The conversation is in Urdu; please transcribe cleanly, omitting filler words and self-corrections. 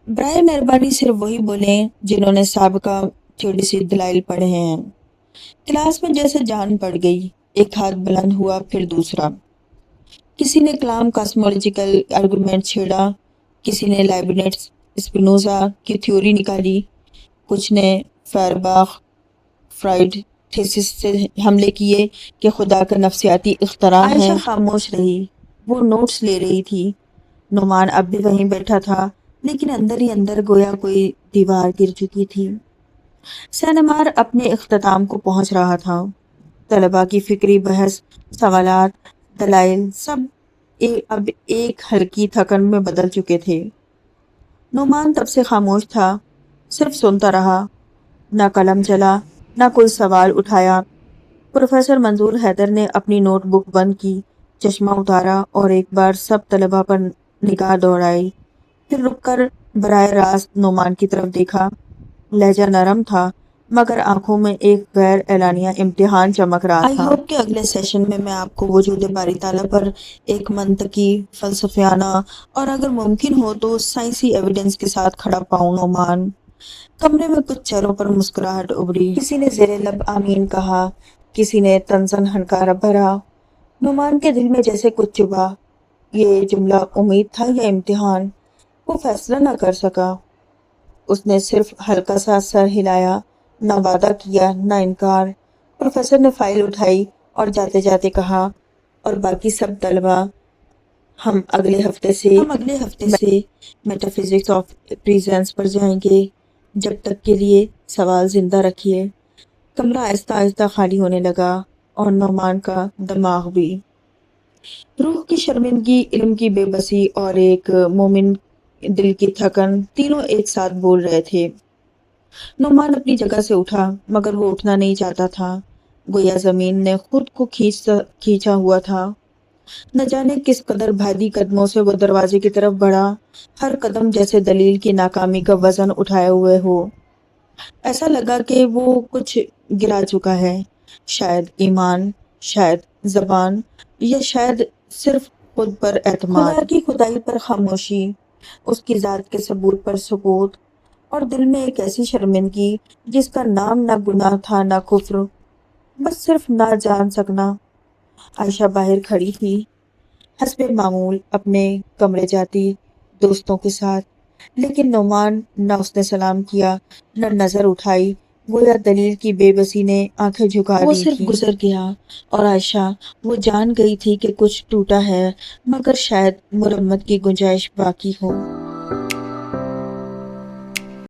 برائے مہربانی صرف وہی بولیں جنہوں نے سابقہ تھوڑی سی دلائل پڑھے ہیں۔ کلاس میں جیسے جان پڑ گئی، ایک ہاتھ بلند ہوا پھر دوسرا۔ کسی نے کلام کاسمولوجیکل آرگومنٹ چھیڑا، کسی نے لائبنٹس اسپینوزا کی تھیوری نکالی، کچھ نے فیرباخ فرائڈ تھیسس سے حملے کیے کہ خدا کا نفسیاتی اختراع ہے۔ عائشہ خاموش رہی، وہ نوٹس لے رہی تھی۔ نعمان اب بھی وہیں بیٹھا تھا، لیکن اندر ہی اندر گویا کوئی دیوار گر چکی تھی۔ سینمار اپنے اختتام کو پہنچ رہا تھا۔ طلباء کی فکری بحث، سوالات، دلائل سب اب ایک ہلکی تھکن میں بدل چکے تھے۔ نعمان تب سے خاموش تھا، صرف سنتا رہا، نہ قلم چلا، نہ کوئی سوال اٹھایا۔ پروفیسر منظور حیدر نے اپنی نوٹ بک بند کی، چشمہ اتارا اور ایک بار سب طلباء پر نگاہ دوڑائی، پھر رک کر براہ راست نعمان کی طرف دیکھا۔ لہجہ نرم تھا، مگر آنکھوں میں ایک غیر اعلانیہ امتحان چمک رہا تھا۔ آئی ہوپ کہ اگلے سیشن میں آپ کو وجود باری تعالیٰ پر ایک منطقی، فلسفیانہ اور اگر ممکن ہو تو سائنسی ایویڈنس کے ساتھ کھڑا پاؤں۔ نعمان کمرے میں کچھ چہروں پر مسکراہٹ ابھری، کسی نے زیر لب آمین کہا، کسی نے طنزاً ہنکارا بھرا۔ نعمان کے دل میں جیسے کچھ چبھا، یہ جملہ امید تھا یا امتحان؟ وہ فیصلہ نہ کر سکا۔ اس نے صرف ہلکا سا سر ہلایا، نہ وعدہ کیا نہ انکار۔ پروفیسر نے فائل اٹھائی اور جاتے جاتے کہا، اور باقی سب طلباء، ہم اگلے ہفتے سے میٹافزکس آف پریزنس پر جائیں گے۔ جب تک کے لیے سوال زندہ رکھیے۔ کمرہ آہستہ آہستہ خالی ہونے لگا اور نعمان کا دماغ بھی۔ روح کی شرمندگی، علم کی بے بسی اور ایک مومن دل کی تھکن تینوں ایک ساتھ بول رہے تھے۔ نعمان اپنی جگہ سے اٹھا، مگر وہ اٹھنا نہیں چاہتا تھا، گویا زمین نے خود کو کھینچا ہوا تھا۔ نہ جانے کس قدر بھاری قدموں سے وہ دروازے کی طرف بڑھا، ہر قدم جیسے دلیل کی ناکامی کا وزن اٹھائے ہوئے ہو۔ ایسا لگا کہ وہ کچھ گرا چکا ہے، شاید ایمان، شاید زبان، یا شاید صرف خود پر اعتماد۔ خدا کی خدائی پر خاموشی، اس کی ذات کے ثبوت پر سکوت، اور دل میں ایک ایسی شرمندگی جس کا نام نہ گناہ تھا نہ کفر، بس صرف نہ جان سکنا۔ عائشہ باہر کھڑی تھی، حسب معمول اپنے کمرے جاتی دوستوں کے ساتھ، لیکن نعمان نہ اس نے سلام کیا نہ نظر اٹھائی، گویا دلیل کی بے بسی نے آنکھیں جھکا دی تھی۔ وہ صرف گزر گیا، اور عائشہ وہ جان گئی تھی کہ کچھ ٹوٹا ہے، مگر شاید مرمت کی گنجائش باقی ہو۔